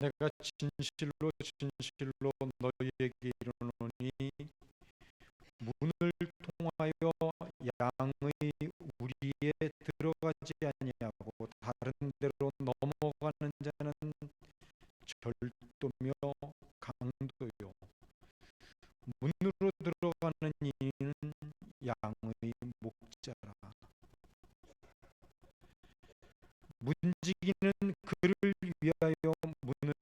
내가 진실로 진실로 너희에게 이르노니 문을 통하여 양의 우리에 들어가지 아니하고 다른 데로 넘어가는 자는 절도며 강도요 문으로 들어가는 이는 양의 목자라. 문지기는 그를 위하여 문을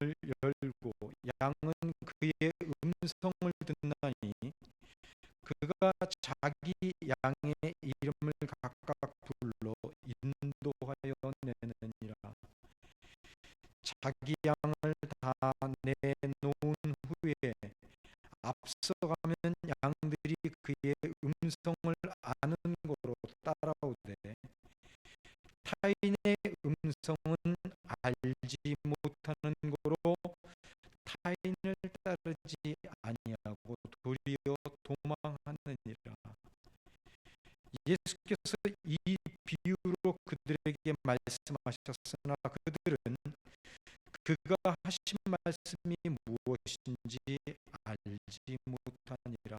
열고 양은 그의 음성을 듣나니 그가 자기 양의 이름을 각각 불러 인도하여 내느니라. 자기 양을 다 내놓은 후에 앞서가면 양들이 그의 음성을 아는 고로 따라오되 타인의 음성은 알지 못하는 고로 타인을 따르지 아니하고 도리어 도망하느니라. 예수께서 이 비유로 그들에게 말씀하셨으나 그들은 그가 하신 말씀이 무엇인지 알지 못하니라.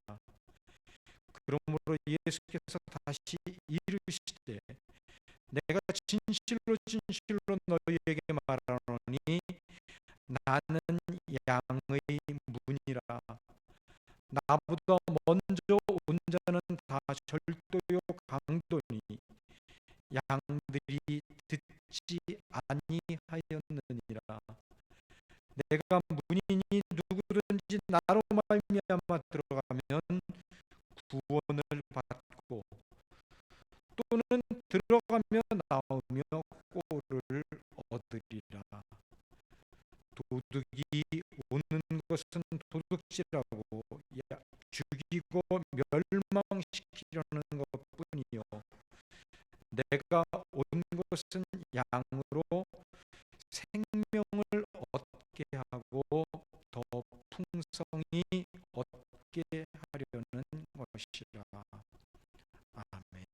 그러므로 예수께서 다시 이르시되 내가 진실로 진실로 너희에게 말하노니 나는 양의 문이라. 나보다 먼저 온 자는 다 절도요 강도니 양들이 듣지 아니하였느니라. 내가 문이니 누구든지 나로 말미암아 들어가면 구원을 받고 또는 들어가며 나오며 꼴을 얻으리라. 도둑이 오는 것은 도둑질하고 죽이고 멸망시키려는 것뿐이요 내가 온 것은 양으로 생명을 얻게 하고 더 풍성히 얻게 하려는 것이라. 아멘.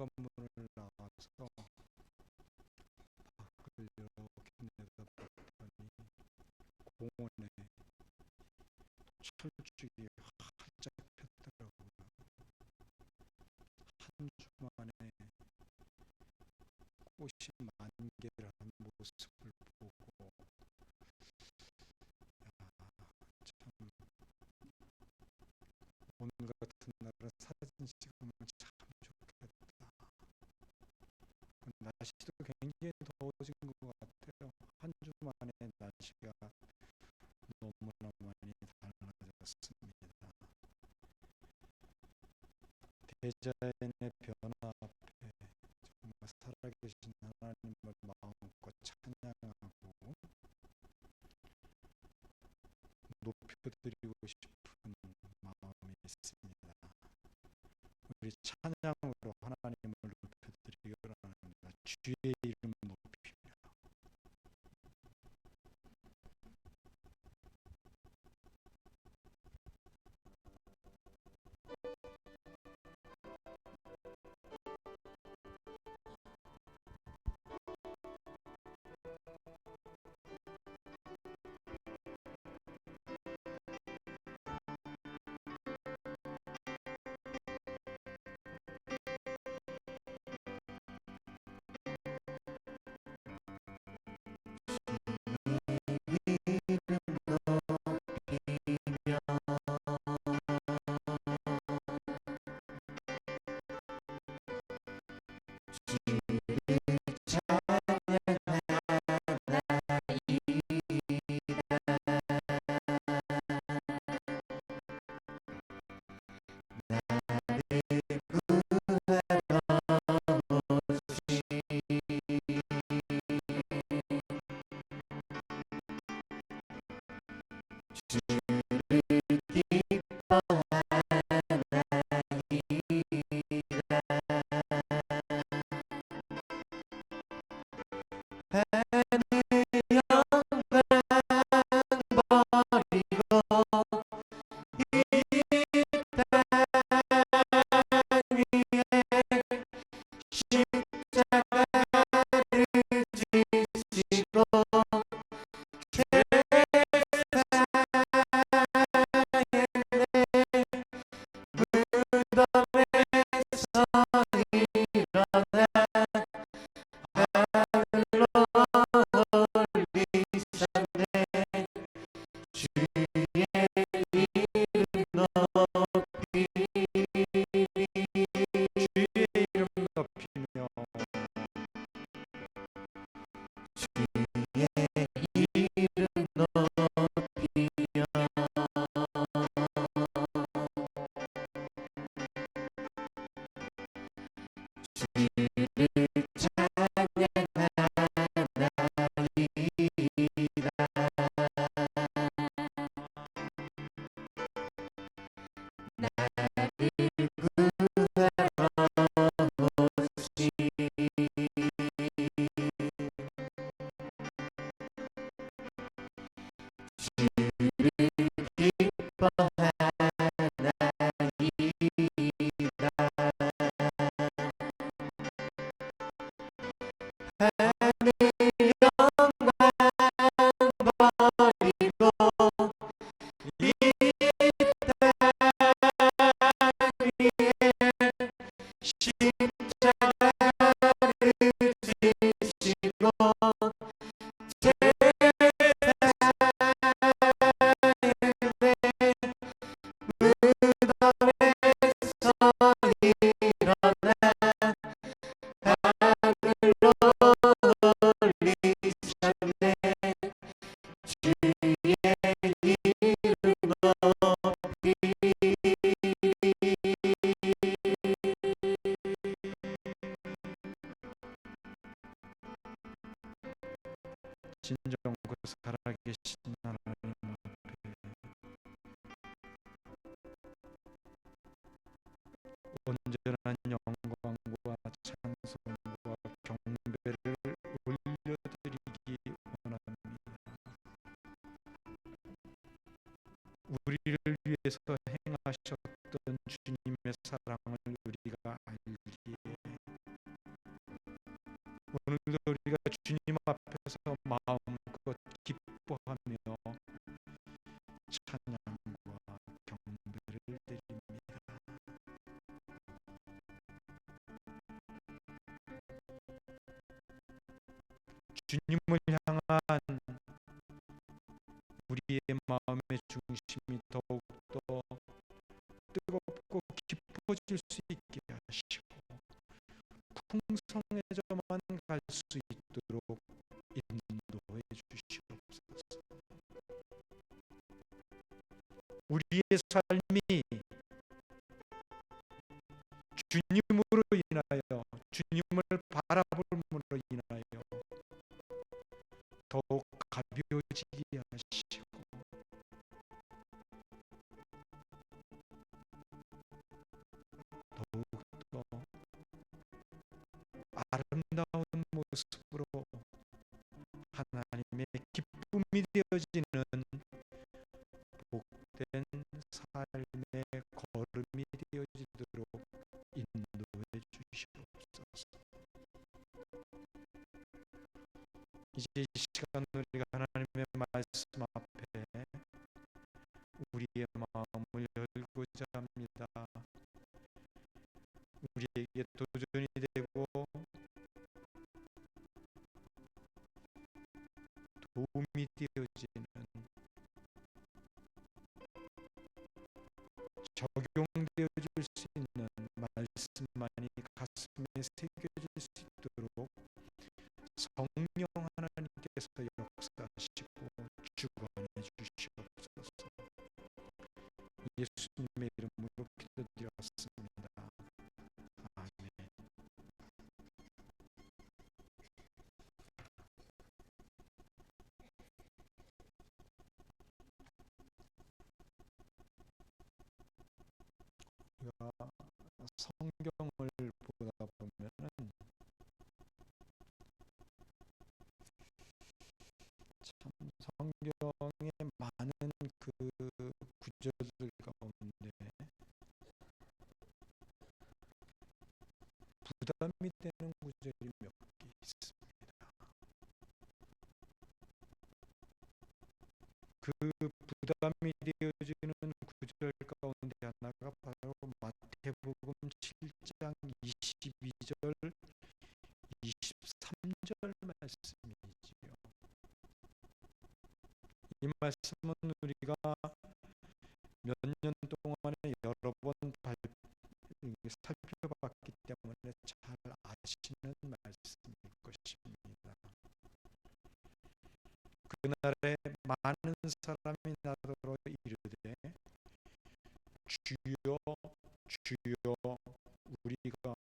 현관문을 나와서 밖을 이렇게 내다봤더니 공원에 철쭉이 활짝 폈더라고요. 한 주 만에 꽃이 만개를 한 모습을 보고 참 오늘 같은 날은 사진 찍으면 참 좋겠다. 날씨도 굉장히 더워진 것 같아요. 한 주 만에 날씨가 너무나 많이 달라졌습니다. 대자연의 변화 앞에 정말 살아계신 하나님을 마음껏 찬양하고 높여드리고 싶은 마음이 있습니다. 우리 찬양으로 하나님을 높여드리기 원합니다. 주의 이름 높이며 진정 그 살아계신 하나님 앞에 온전한 영광과 찬송과 경배를 올려드리기 원합니다. 우리를 위해서 행하셨던 주님의 사랑을 우리가 알기에 주님을 향한 우리의 마음의 중심이 더욱더 뜨겁고 깊어질 수 있게 하시고 풍성해져만 갈 수 있도록 인도해 주시옵소서. 우리의 삶이 주님으로 인하여, 주님을 바라봄으로 인하여 더욱 가벼워지게 하시고 더욱더 아름다운 모습으로 하나님의 기쁨이 되어지는 복된 삶의 걸음이 되어지도록 인도해 주시옵소서. 이제 이 시간 우리가 하나님의 말씀 앞에 우리의 마음을 열고자 합니다. 우리에게 도전이 되고 도움이 되어지는, 적용되어질 수 있는 말씀만이 가슴에 새겨질 수 있도록 성령 하나님께서 역사하시고 주관해 주시옵소서. 예수님의 이름으로 기도드렸습니다. 아멘. 우리가 성경을 보다 보면은 참 성경에 많은 그 구절들 가운데 부담이 되는 구절이 몇 개 있습니다. 그 부담이 되어지는 구절 가운데 하나가 바로 마태복음 7장 22절 23절 말씀이지요. 이 말씀은 우리가 몇 년 동안에 여러 번 살펴봤기 때문에 잘 아시는 말씀일 것입니다. 그날에 많은 사람이 나더러 이르되 주여 주여 우리가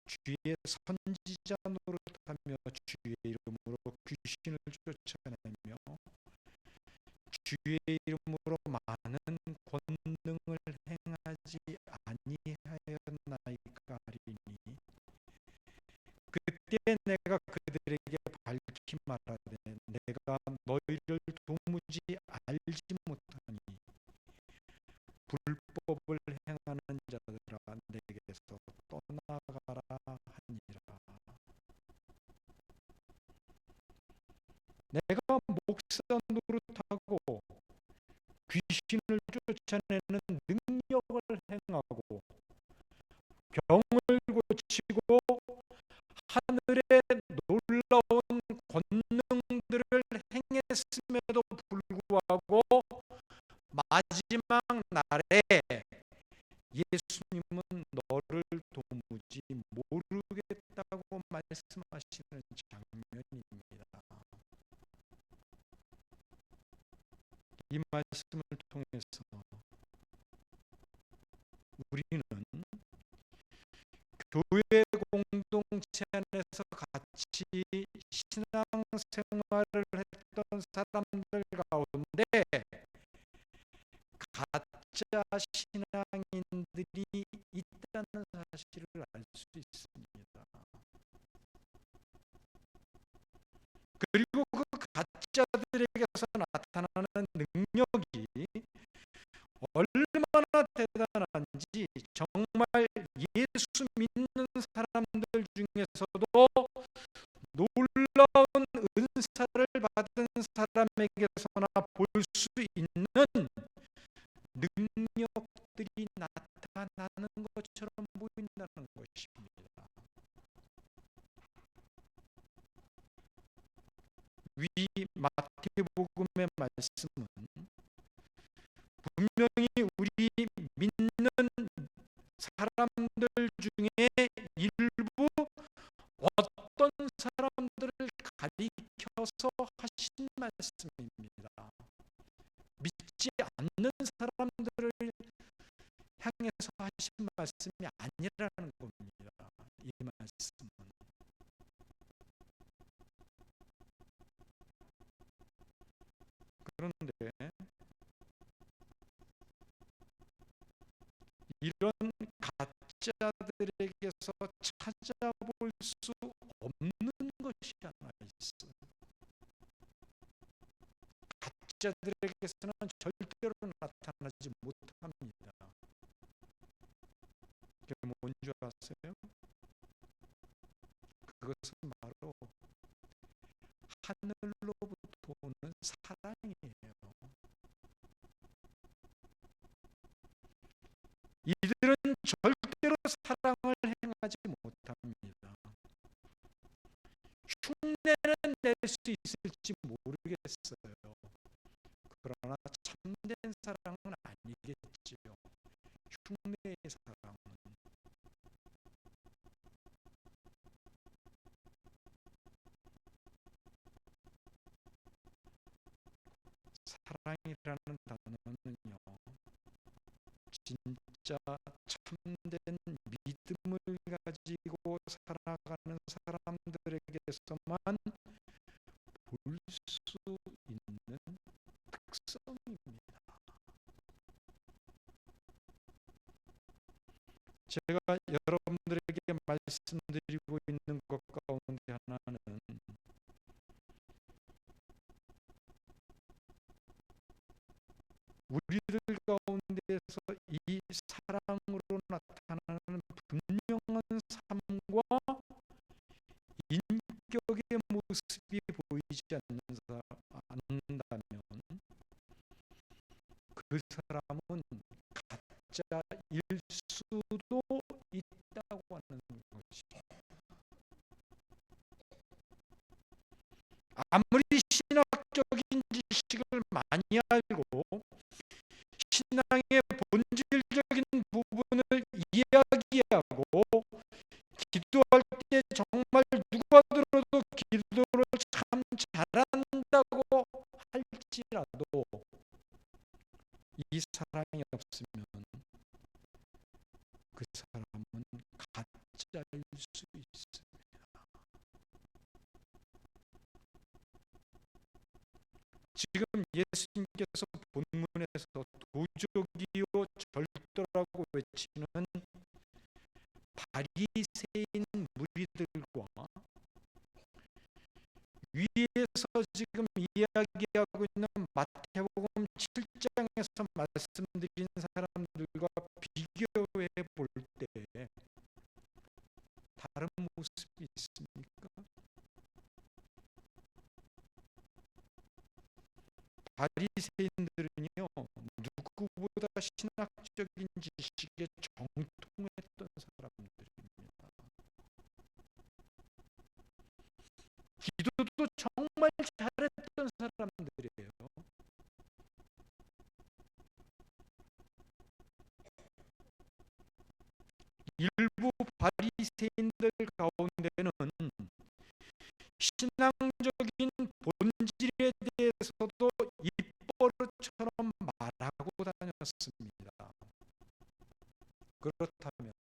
주의 선지자 노릇하며 주의 이름으로 귀신을 쫓아내며 주의 이름으로 많은 권능을 행하지 아니하였나이까 하리니 그때 내가 그들에게 밝히 말하되 내가 너희를 도무지 알지 못하니 불법을 행하는 자들아 내게서 떠나가라 하니라. 내가 목사 노릇하고 귀신을 쫓아내는 능력을 행하고 병을 고치고 하늘에 놀라운 권능들을 행했음에도 불구하고 마지막 날에 예수님은 너를 도무지 모르겠다고 말씀하시는 장면입니다. 이 말씀을 통해서 우리는 교회 공동체 안에서 같이 신앙생활을 했던 사람들 가운데 가짜 신앙인들이 있다는 사실을 알 수 있습니다. 그리고 그 가짜들에게서 나타나는 능력이 얼마나 대단한지 정말 예수 믿는 사람들 중에서도 놀라운 은사를 받은 사람에게서나 볼 수 있는 능력들이 나타나는 것처럼 보인다는 것입니다. 위 마태복음의 말씀은 분명히 우리 믿는 사람들 중에 일부 어떤 사람들을 가리켜서 하신 말씀입니다. 믿지 않는 사람들을 향해서 하신 말씀이 아니라는 겁니다. 이 말씀은. 그런데 이런 가짜들에게서 찾아볼 수 없는 것이 하나 있어요. 가짜들에게서는 절대로 나타나지 못합니다. 그게 뭔지 아세요? 그것은 바로 하늘로부터 오는 사랑이에요. 이들은 절대로 사랑을 행하지 못합니다. 흉내는 낼 수 있을지 모르겠어요. 그러나 참된 사랑은 아니겠지요. 흉내의 사랑은. 사랑이라는 단어는요, 진짜 참된 믿음을 가지고 살아가는 사람들에게서만 볼 수 있는 특성입니다. 제가 여러분들에게 말씀드리고 있는 것 가운데 하나는 우리들 가운데서 이 사랑으로 나타나는 분명한 삶과 인격의 모습이 보이지 않는다면 그 사람은 가짜일 수도 있다고 하는 것이죠. 아무리 신학적인 지식을 많이 알고 신앙의 본질적인 부분을 이야기하고 기도할 때 정말 누가 들어도 기도를 참 잘한다고 할지라도 이 사랑이 없으면 그 사람은 가짜일 수 있습니다. 지금 예수님께서 본문에서 도적이요 절도라고 외치는 바리새인 무리들과 위에서 지금 이야기하고 있는 마태복음 7장에서 말씀드린 사람들과 비교해 볼 때 다른 모습이 있습니까? 바리새인들은요, 누구보다 신학적인 지식에 정통했던 사람들입니다. 기도도 정말 잘했던 사람들이에요. 일부 바리새인들 가운데는 신앙적인 본질에 대해서도 입버릇처럼 말하고 다녔습니다. 그렇다면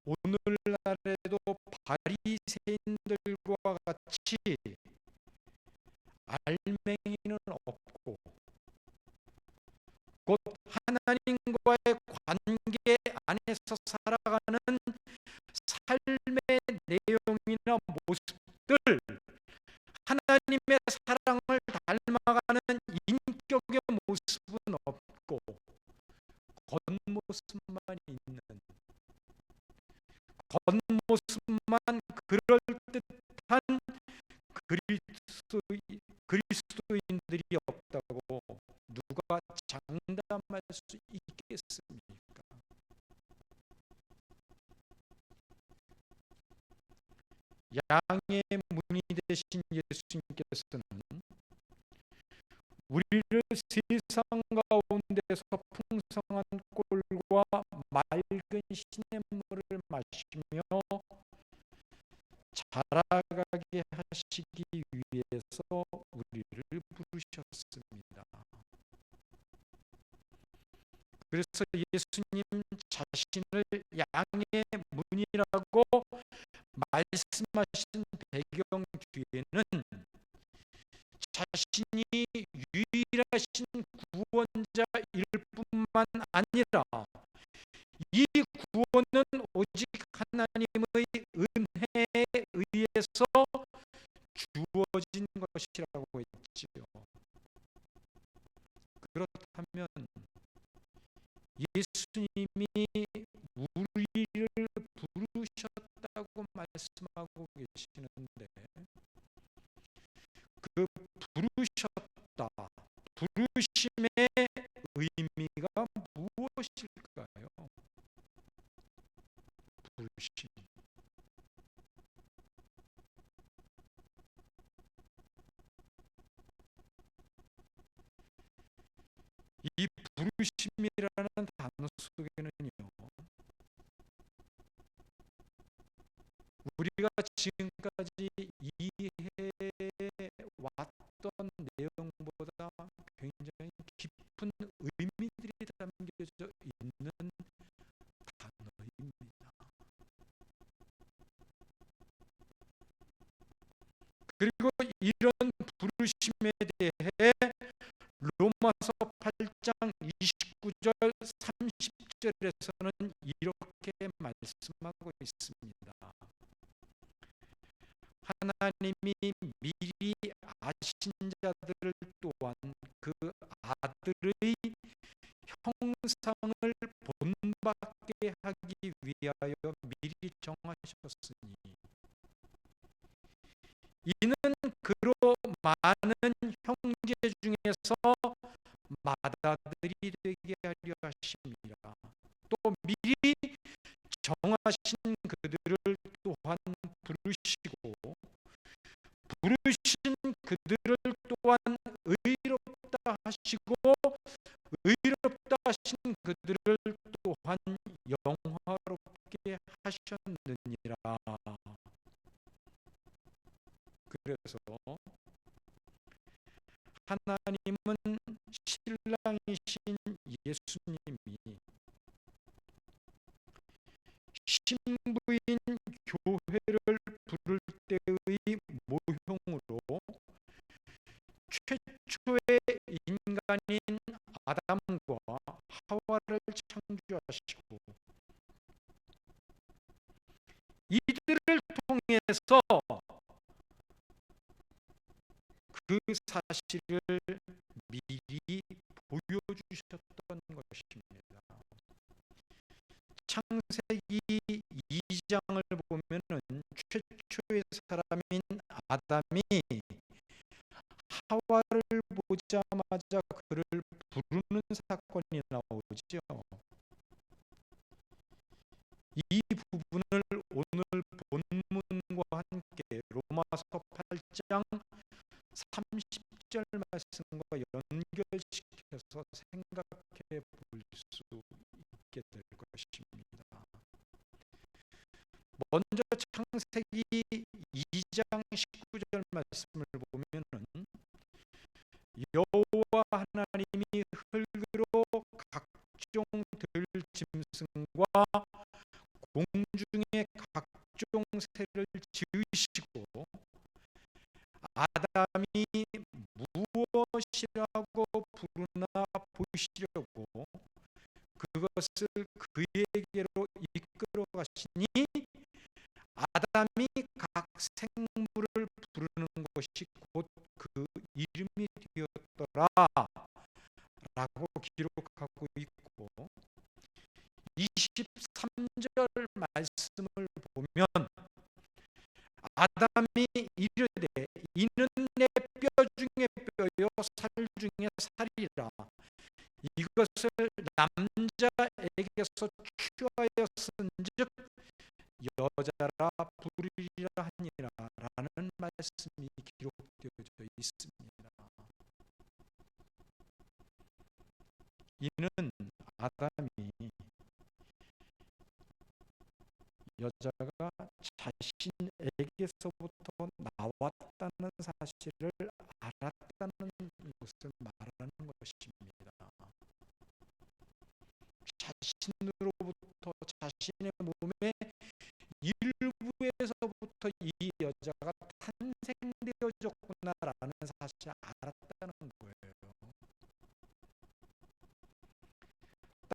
오늘날에도 바리새인들과 같이 알맹이는 없고 곧 하나님과의 관계 안에서 살아가는 삶의 내용이나 모습들, 하나님의 사랑을 닮아가는 인격의 모습은 없고 겉모습만 있는, 겉모습만 그럴듯한 그리스도인들이 없다고 누가 장담할 수 있겠습니까? 양의 되신 예수님께서는 우리를 세상 가운데서 풍성한 꼴과 맑은 시냇물을 마시며 자라가게 하시기 위해서 우리를 부르셨습니다. 그래서 예수님 자신을 양의 문이라고 말씀하신 배경 뒤에는 자신이 유일하신 구원자일 뿐만 아니라 이 구원은 오직 하나님의 은혜에 의해서 주어진 것이라고 했지요. 그렇다면 예수님이 우리를 부르셨다고 말씀하고 계시는데 그 부르셨다, 부르심의 의미가 무엇일까요? 부르심. 이 부르심이라는 단어 속에는요, 우리가 지금까지 이해해 왔던 내용보다 굉장히 깊은 의미들이 담겨져 있는 단어입니다. 그리고 이런 부르심에 대해 로마서 8장 29절 30절에서는 이렇게 말씀하고 있습니다. 하나님이 미리 아신 자들을 또한 그 아들의 형상을 본받게 하기 위하여 미리 정하셨으니 이는 그로 많은 형제 중에서 맏아들이 되게 하려 하심이라. 또 미리 정하신 그들을 또한 부르시고 부르신 그들을 또한 의롭다 하시고 의롭다 하신 그들을 또한 영화롭게 하셨느니라. 그래서 하나님은 신랑이신 예수님이 신부인 교회를 부를 때의 모형으로 최초의 인간인 아담과 하와를 창조하시고 이들을 통해서 그 사실을 미리 보여주셨던 것입니다. 창세기 2장을 보면은 최초의 사람인 아담이 하와를 보자마자 그를 부르는 사건이 나오죠. 이 부분을 오늘 본문과 함께 로마서 8장 30절 말씀과 연결시켜서 생각해 볼 수 있게 될 것입니다. 먼저 창세기 2장 19절 말씀을 보면은 여호와 하나님이 흙으로 각종 들짐승과 공중의 각종 새를 지으시고 아담이 무엇이라고 부르나 보시려고 그것을 그에게로 이끌어 가시니 아담이 각 생물을 부르는 것이 곧 그 이름이 되었더라 라고 기록하고 있고 23절 말씀을 보면 아담이 이르되 이는 내 뼈 중에 뼈요 살 중에 살이라 이것을 남자에게서 취하였은즉 여자라 부르리라 하니라 라는 말씀이 기록되어져 있습니다. 이는 아담이 여자가 자신에게서부터 나왔다는 사실을 알았다는 것을 말하는 것입니다. 자신으로부터, 자신의 몸의 일부에서부터 이 여자가 탄생되어졌구나라는 사실을 알았다는 거예요.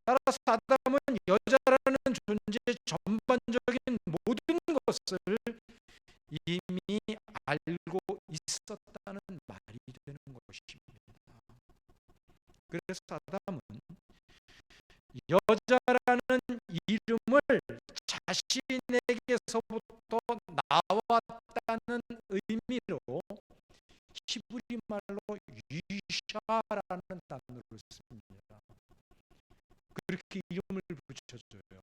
따라서 아담은 여자라는 존재의 전반적인 모든 것을 이미 알고 있었다는 말이 되는 것입니다. 그래서 아담은 여자라는 이름을 자신에게서부터 나왔다는 의미로 히브리 말로 유샤라는 단어를 씁니다. 그렇게 이름을 붙여줘요.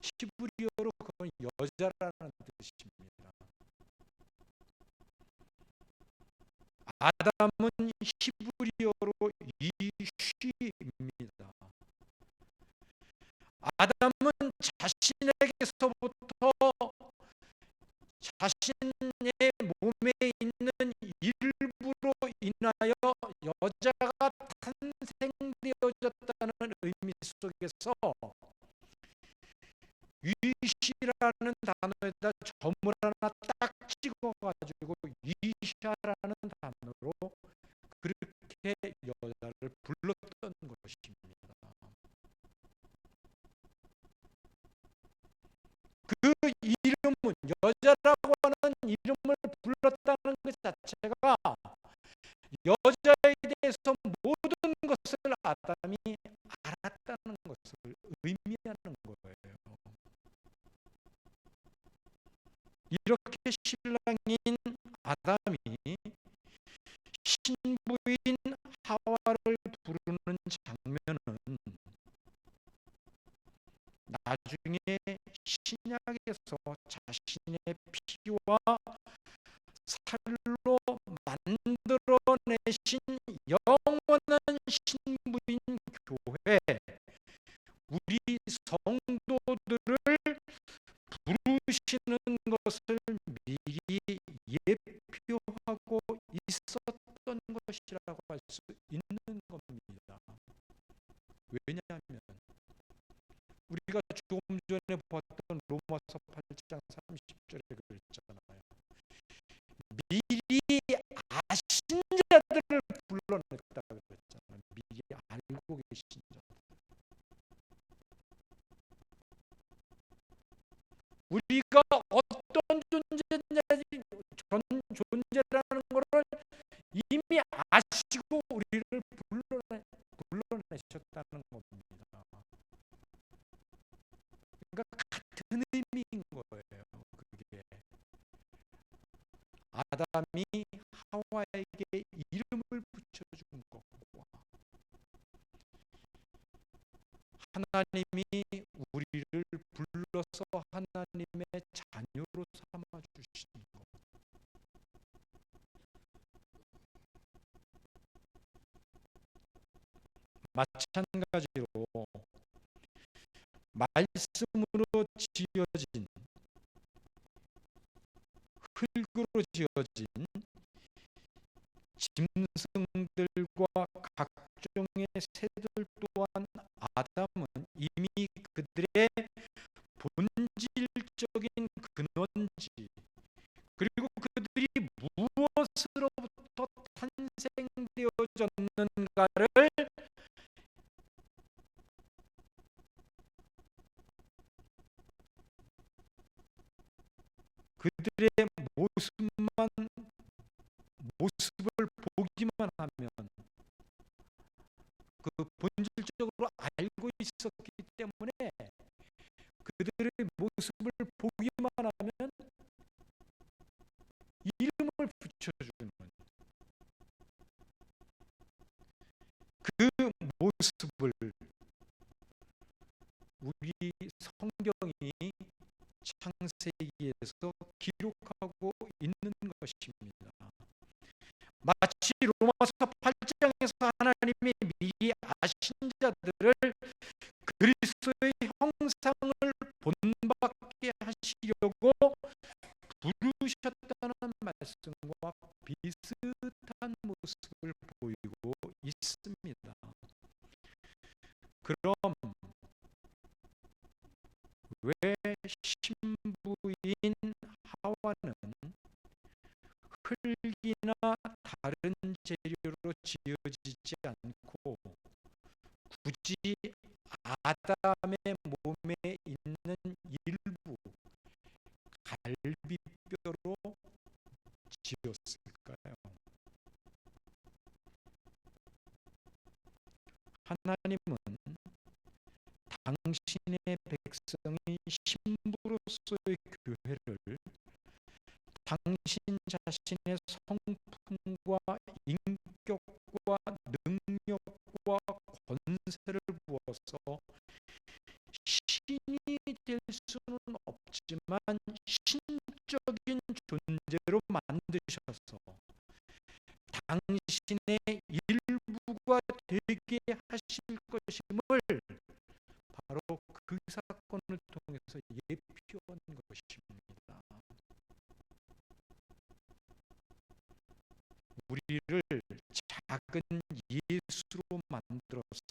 히브리어로 그건 여자라는 뜻입니다. 아담은 히브리어로 이쉬입니다. 아담은 자신에게서부터 자신의 몸에 있는 일부로 인하여 여자가 탄생되어졌다는 의미 속에서 유시라는 단어에다 점을 하나 딱 찍어가지고 유샤라는 단어로 그렇게 여자를 불렀던 것입니다. 그 이름은, 여자라고 하는 이름을 불렀다는 것 자체가 여자에 대해서 모든 것을 아담이 알았다는 것을 의미하는 거예요. 이렇게 신랑인 아담이 신부인 하와를 부르는 장면은 나중에 신약에서 자신의 피와 살로 만들어내신 영원한 신부인 교회, 우리 성도들을 부르시는 것을 미리 예표하고 있었던 것이라고 할 수 있는 겁니다. 왜냐하면 우리가 조금 전에 봤던 로마서 8장 30절에 그랬잖아요. 미리 아신 자들을 불러냈다 그랬잖아요. 미리 알고 계신 자들. 우리가 어떤 존재라는 것을 이미 아시고 우리를 불러내셨다는 겁니다. 그러니까 같은 의미인 거예요. 그게 아담이 하와에게 이름을 붙여준 것과 하나님이 우리를 불러서 하나님의 자녀로 삼아주신 것, 마찬가지로 말씀으로 지어진, 흙으로 지어진 짐승들과 각종의 새들 또한 아담은 이미 그들의 본질적인 근원지, 그리고 그들이 무엇으로부터 탄생되어졌는가를 그들의 모습을 보기만 하면 그 본질적으로 알고 있었기 때문에 그들의 모습을 보기만 하면 이름을 붙여주는 그 모습을 우리 성경이 창세기에서 기록하고 있는 것입니다. 신자들을 그리스도의 형상을 본받게 하시려고 부르셨다는 말씀과 비슷한 모습을 보이고 있습니다. 그럼 왜 신부인 하와는 흙이나 다른 재료로 지어지지 않고 굳이 아담의 몸에 있는 일부 갈비뼈로 지었을까요? 하나님은 당신의 백성이 신부로서의 교회를 당신 자신의 성품과 인격과 능력과 권세를 부어서 신이 될 수는 없지만 신적인 존재로 만드셔서 당신의 일부가 되게 하실 것임을 바로 그 사건을 통해서 예표한 것입니다. 우리를 작은 예수로 만들어서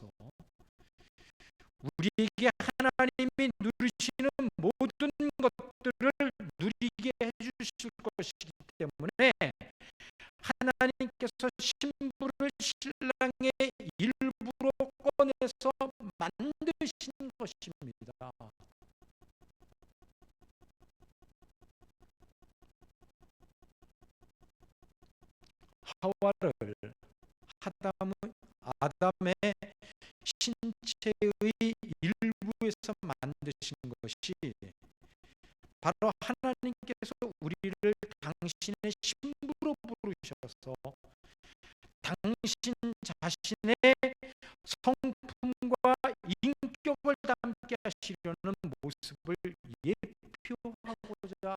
우리에게 하나님이 누리시는 모든 것들을 누리게 해주실 것이기 때문에 하나님께서 신부를 신랑의 일부로 꺼내서 만드신 것입니다. 하와를 아담의 신체의 일부에서 만드신 것이 바로 하나님께서 우리를 당신의 신부로 부르셔서 당신 자신의 성품과 인격을 담게 하시려는 모습을 예표하고자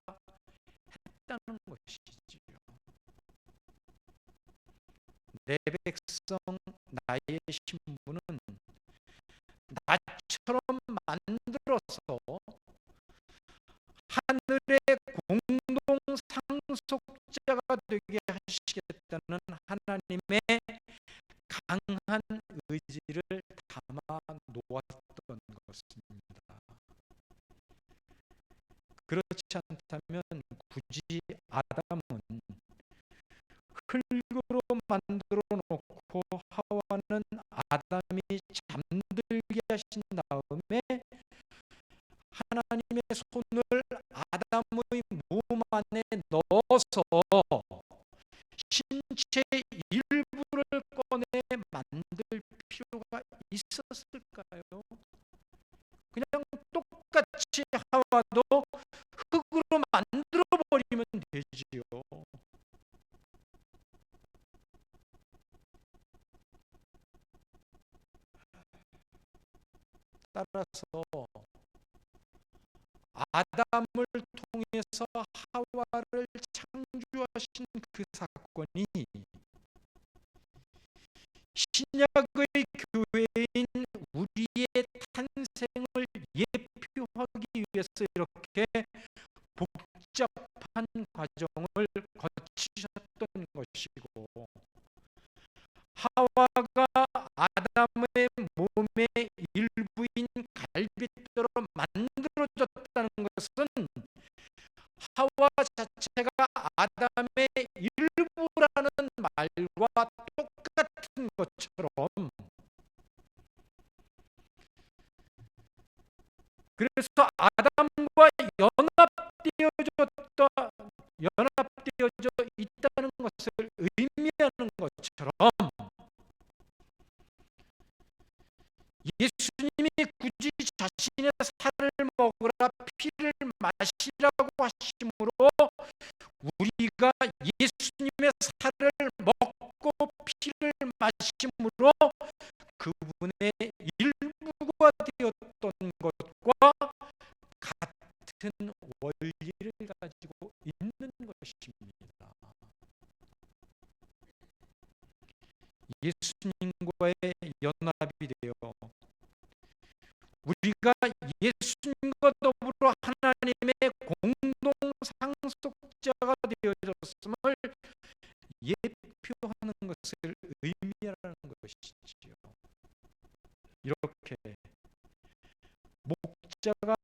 했다는 것이지요. 내 백성 나의 신부는 나처럼 만들어서 하늘의 공동 상속자가 되게 하시겠다는 하나님의 강한 의지를 담아 놓았던 것입니다. 그렇지 않다면 굳이 아담은 흙으로 만들어 놓고 하와는 아담이 잠들게 하신 다음에 하나님의 손을 아담의 몸 안에 넣어서 신체 일부를 꺼내 만들 필요가 있었을까요? 그냥 똑같이 하와도 흙으로 만들어 버리면 되지요. 따라서 아담을 통해서 하와를 창조하신 그 사건이 신약의 교회인 우리의 탄생을 예표하기 위해서 이렇게 복잡한 과정을 거치셨던 것이고, 하와가 아담의 몸의 일부인 갈비뼈로 만들어졌다는 것은 하와 자체가 아담의 일부라는 말과 똑같은 것처럼, 그래서 아담과 연합되어져 있다는 것을 의미하는 것처럼 예수님이 굳이 자신의 살을 먹으라 피를 마시라고 하심으로 우리가 예수님의 살을 먹고 피를 마심으로 그분의 일부가 되었던 것과 같은 원리를 가지고 있는 것입니다. 예수님과의 연합이 되어 우리가 예수님과 더불어 하나님의 공동 상속자가 되어졌음을 예표하는 것을 의미하는 것이지요. 이렇게 목자가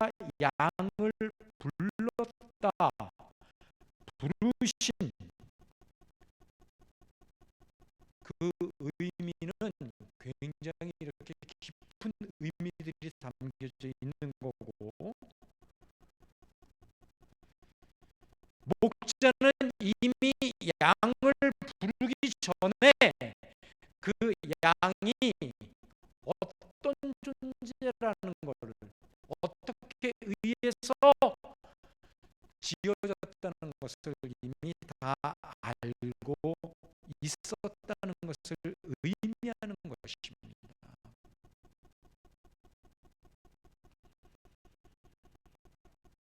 양을 불렀다, 부르신 그 의미는 굉장히 이렇게 깊은 의미들이 담겨져 있는 거고, 목자는 이미 양을 부르기 전에 그 양이 어떤 존재라는 것을 어떻게 의해서 지어졌다는 것을 이미 다 알고 있었다는 것을 의미하는 것입니다.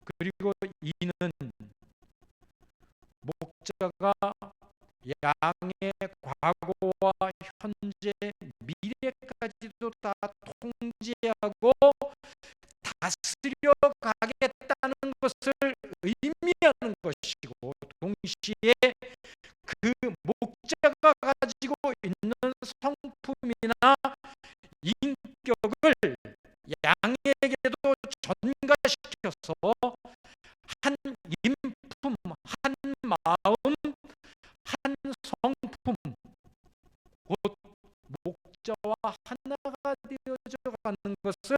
그리고 이는 목자가 양의 과거와 현재, 미래까지도 다 통제하고 다스려 가겠다는 것을 의미하는 것이고, 동시에 그 목자가 가지고 있는 성품이나 인격을 양에게도 전가시켜서 한 인품, 한 마음, 한 성품, 곧 목자와 하나가 되어져 가는 것을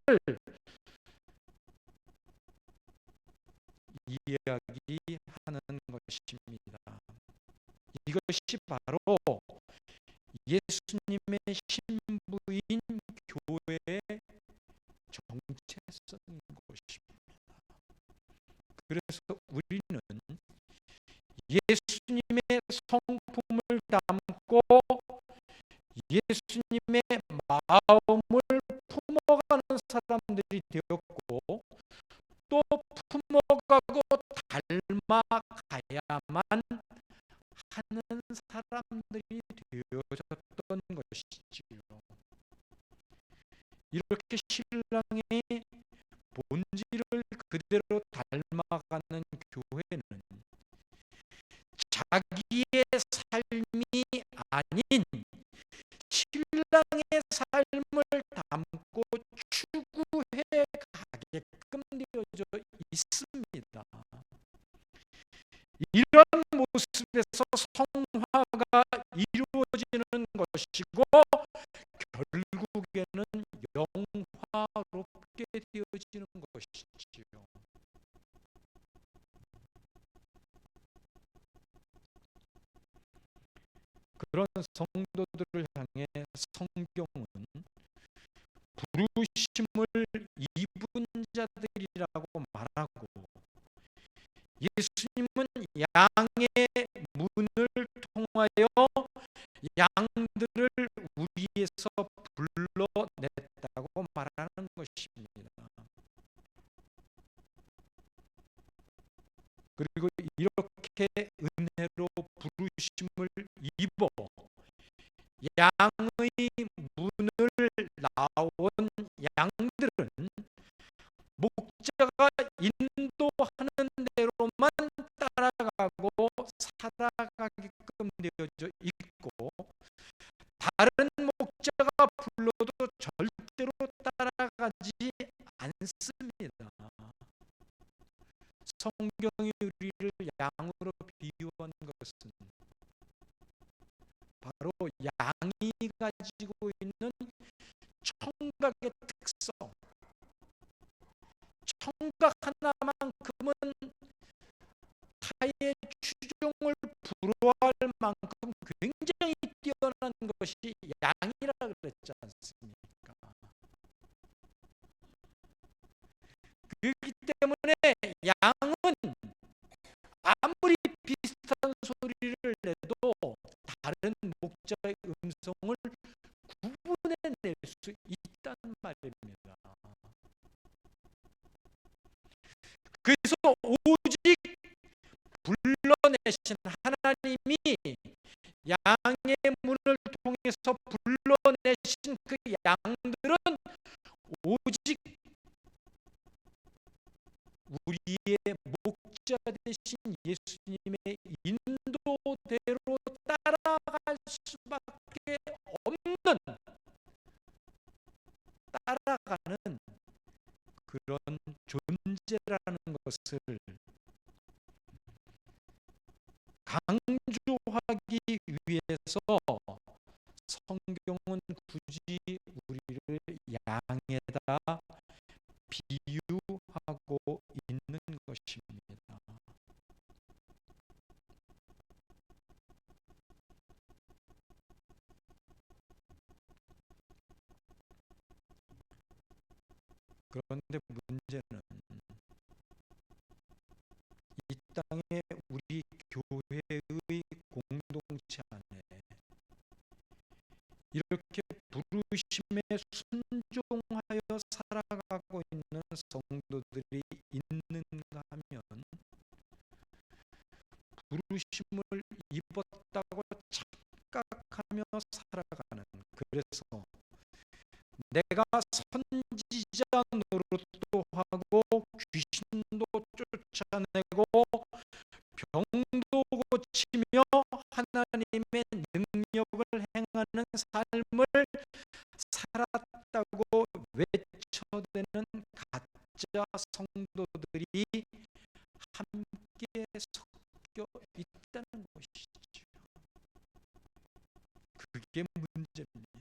이야기하는 것입니다. 이것이 바로 예수님의 신부인 교회의 정체성인 것입니다. 그래서 우리는 예수님의 성품을 담고 예수님의 마음을 품어가는 사람들이 되었고, 또 품어가고 닮아가야만 하는 사람들이 되어졌던 것이지요. 이렇게 신랑의 본질을 그대로 닮아가는 교회는 자기의 삶이 아닌 신랑의 삶을 담고 추구해 가게끔 되어져 있습니다. 이런 모습에서 성화가 이루어지는 것이고, 결국에는 영화롭게 되어지는 것이지요. 그런 성도들을 향해 성경은 부르심을 입은 자들이라고 말하고, 예수님은 양의 문을 통하여 양들을 우리에서 불러냈다고 말하는 것입니다. 그리고 이렇게 은혜로 부르심을 입어 양의 문을 나온 양들은 목자가 인도하는 대로만 따라가고 살아가게끔 되어져 있고, 다른 목자가 불러도 절대로 따라가지 않습니다. 성경이 우리를 양으로 비유한 것은 바로 양이 가지고 있는 청각의 특성, 청각 하나만큼은 타의 추종을 불허할 만큼 굉장히 뛰어난 것이 양이라 그랬지 않습니까? 그렇기 때문에 양은 아무리 비슷한 소리를 내도 다른 목자의 음성을 구분해낼 수 있다는 말입니다. 그래서 오직 불러내신 하나님이 양의 문을 통해서 불러내신 그 양들은 오직 예수님의 인도대로 따라갈 수밖에 없는, 따라가는 그런 존재라는 것을 강조하기 위해서 성경은 굳이 우리를 양에다 비유하고 있는 것입니다. 그런데 문제는 이 땅에 우리 교회의 공동체 안에 이렇게 부르심에 순종하여 살아가고 있는 성도들이 있는가 하면 부르심을 입었다고 착각하며 살아가는, 그래서 내가 선지자 노릇도 하고 귀신도 쫓아내고 병도 고치며 하나님의 능력을 행하는 삶을 살았다고 외쳐대는 가짜 성도들이 함께 섞여 있다는 것이죠. 그게 문제입니다.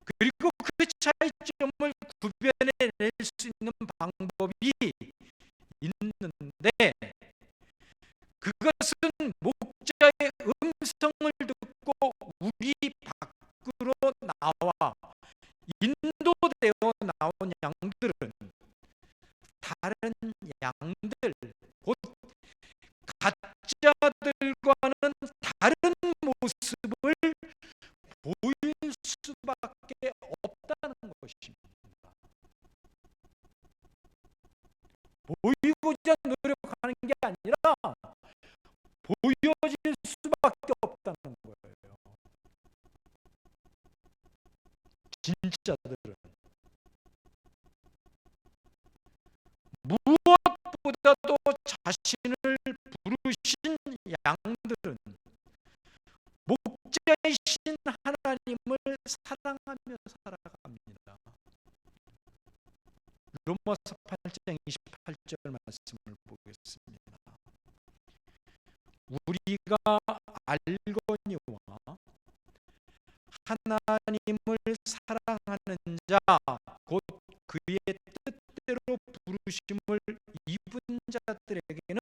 그리고 그 차이점을 구별해낼 수 있는 방법이 있는데, 그것은 목자의 음성을 듣고 우리 밖으로 나와 인도되어 나온 양들은 다른 양들, 곧 가짜들과는 다른 모습을 보일 수밖에 없다는 것입니다. 보이고자 노력하는 게 아니라 보여질 수밖에 없다는 거예요. 진짜들은 무엇보다도 자신을 부르신 양들은 목자이신 하나님을 사랑하며 살아갑니다. 로마서 8장 28절 말씀을 보겠습니다. 우리가 알거니와 하나님을 사랑하는 자, 곧 그의 뜻대로 부르심을 입은 자들에게는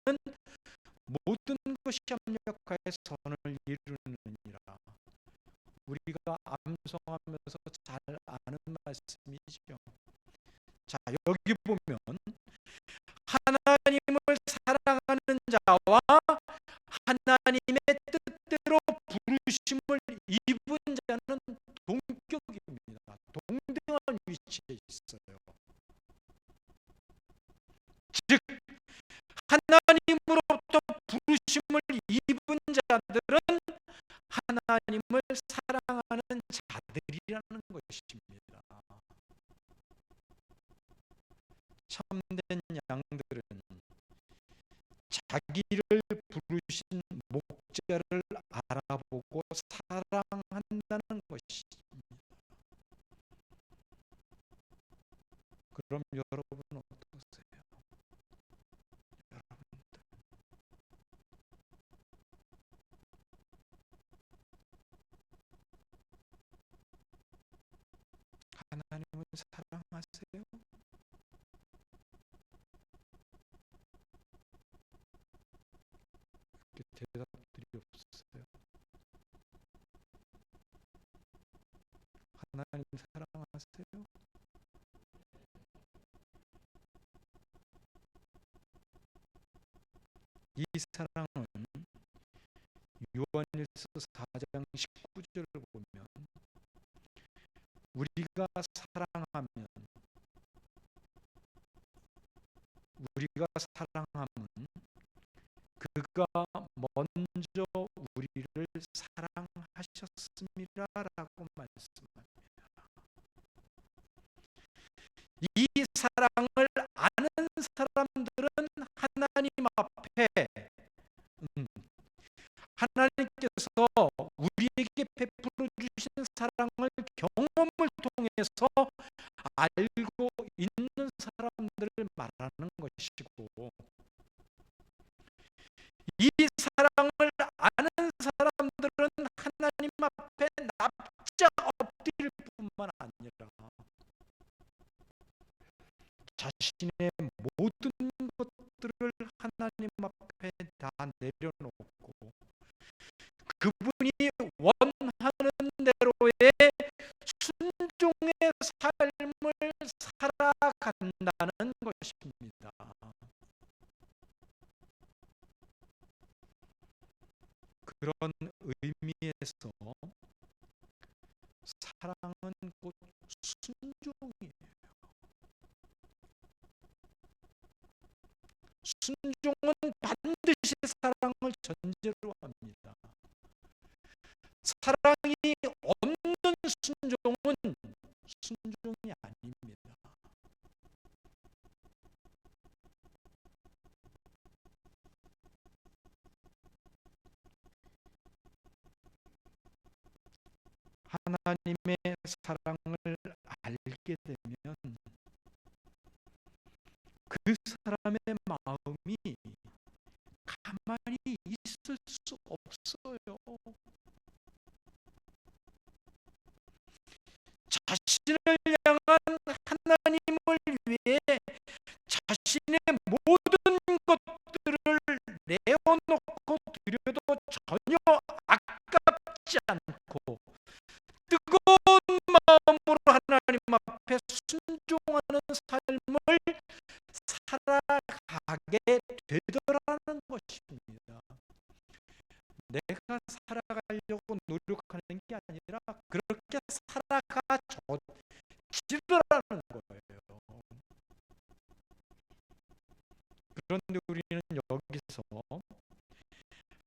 모든 것이 합력하여 선을 이루느니라. 우리가 암송하면서 잘 아는 말씀이죠. 자, 여기 보면 하나님을 사랑하는 자와 하나님의 뜻대로 부르심을 입은 자는 동격입니다. 동등한 위치에 있어요. 즉 하나님으로부터 부르심을 입은 자들은 하나님을 사랑하는 자들이라는 것입니다. 참된 양들은 자기를 부르신 목자를 알아보고 사랑한다는 것입니다. 그럼 여러분은 어떠세요? 여러분들 하나님을 사랑하세요? 대답들이 없어요. 하나님 사랑하세요? 이 사랑은 요한일서 4장 19절을 보면 우리가 사랑함은 그가 먼저 우리를 사랑하셨습니다라고 말씀합니다. 이 사랑을 아는 사람들은 통해서 알고 있는 사람들을 말하는 것이고, 이 사랑을 아는 사람들은 하나님 앞에 납작 엎드릴 뿐만 아니라 자신의 모든 것들을 하나님 앞에 다 내려놓고 그분이 원하는 대로의 순종의 삶을 살아간다는 것입니다. 그런 의미에서 사랑은 곧 순종이에요. 순종은 반드시 사랑을 전제로 합니다. 사랑이 없는 순종은 순종이 아닙니다. 하나님의 사랑을 알게 되면 그 사람의 마음이 가만히 있을 수 없어요. 자신을 향한 하나님을 위해 자신의 모든 것들을 내어놓고 드려도 전혀 아깝지 않고 뜨거운 마음으로 하나님 앞에 순종하는 삶을 살아가게 되더라는 것입니다. 내가 살아가려고 노력하는 게 아니라 그렇게 살아가지더라는 거예요. 그런데 우리는 여기서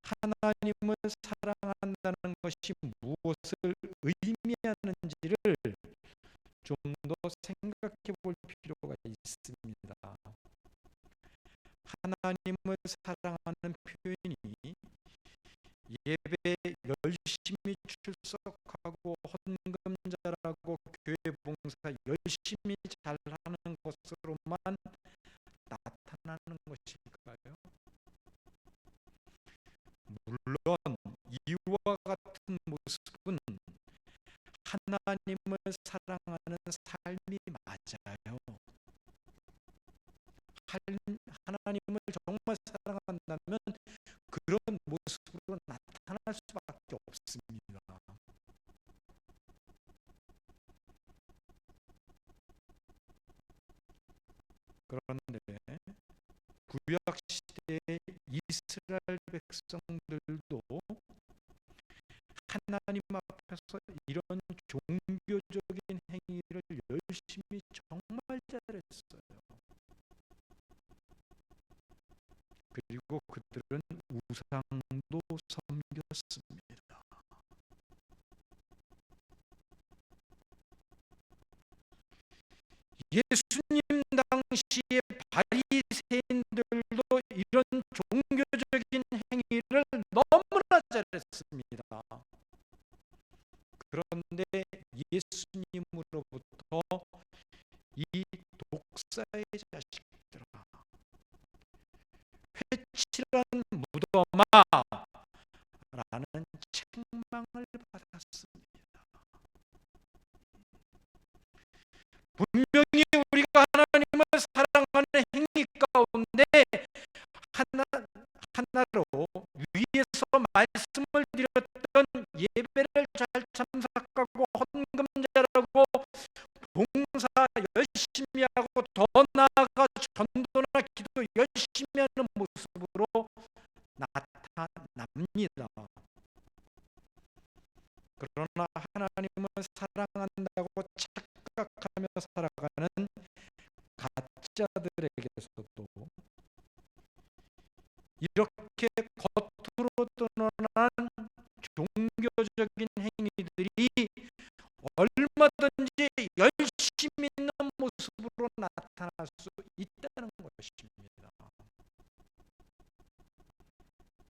하나님을 사랑한다는 것이 무엇을 의미하는지를 좀 더 생각해 볼 필요가 있습니다. 하나님을 사랑하는 표현이 예배에 열심히 출석하고 헌금 잘하고 교회 봉사 열심히 잘하는 것으로만 나타나는 것일까요? 물론 이와 같은 모습은 하나님을 사랑하는 삶이 맞아요. 하나님을 정말 사랑한다면 그런 모습으로 나타날 수밖에 없습니다. 그런데 구약 시대의 이스라엘 백성들도 하나님 앞에서 이런 종교적인 행위를 열심히 정말 잘했어요. 그리고 그들은 우상도 섬겼습니다. 예수님 당시의 바리새인들도 이런 종교적인 행위를 너무나 잘했습니다. 그런데 예수님으로부터 이 독사의 자식들아, 회칠한 무덤아 라는 책망을 받았습니다. 분명히 우리가 하나님을 사랑하는 행위 가운데 하나로 위에서 말씀을 드렸던 예배를 잘 참석하고 헌금 잘하고 봉사 열심히 하고 더 나아가 전도나 기도 열심히 하는 모습으로 나타납니다. 그러나 하나님을 사랑한다고 착각하며 살아가는 가짜들에게서도 이렇게 겉으로 드러난 종교적인 행위들이 얼마든지 열심히 있는 모습으로 나타날 수 있다는 것입니다.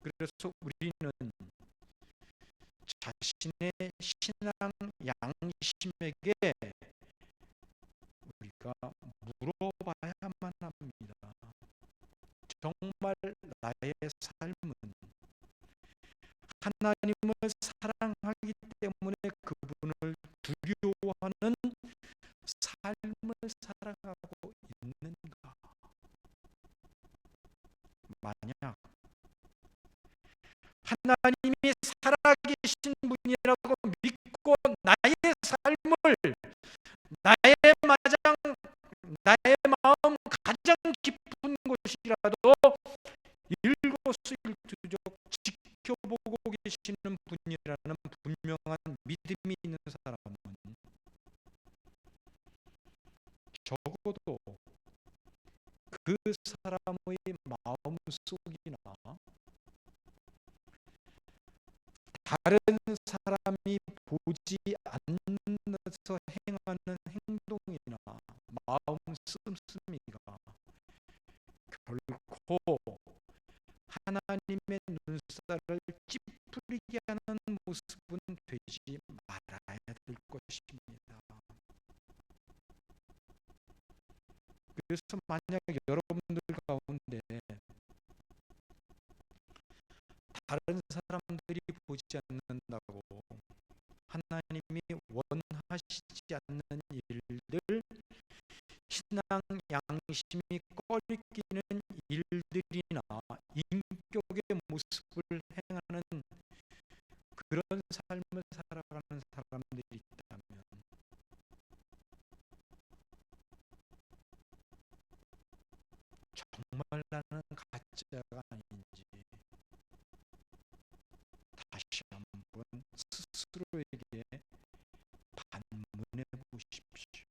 그래서 우리는 자신의 신앙 양심에게 사랑하기 때문에 그분을 두려워하는 삶을 살아가고 있는가? 만약 하나님이 살아계신 분이라고 믿고 나의 삶을, 나의 마장, 나의 마음 가장 깊은 곳이라도 일거수일투족 지켜보고 계시는 분이라는 분명한 믿음이 있는 사람은 적어도 그 사람의 마음 속이나 다른 사람이 보지 않는 데서 행하는 행동이나 마음 씀씀이가 결코 하나님의 눈살을 찌푸리게 하는 모습은 되지 말아야 될 것입니다. 그래서 만약 여러분들 가운데 다른 사람들이 보지 않는다고 하나님이 원하시지 않는 일들, 신앙 양심이 꺼리끼는 일들이나 인격의 모습을 행하는 그런 삶을 살아가는 사람들이 있다면 정말 나는 가짜가 아닌지 다시 한번 스스로에게 반문해 보십시오.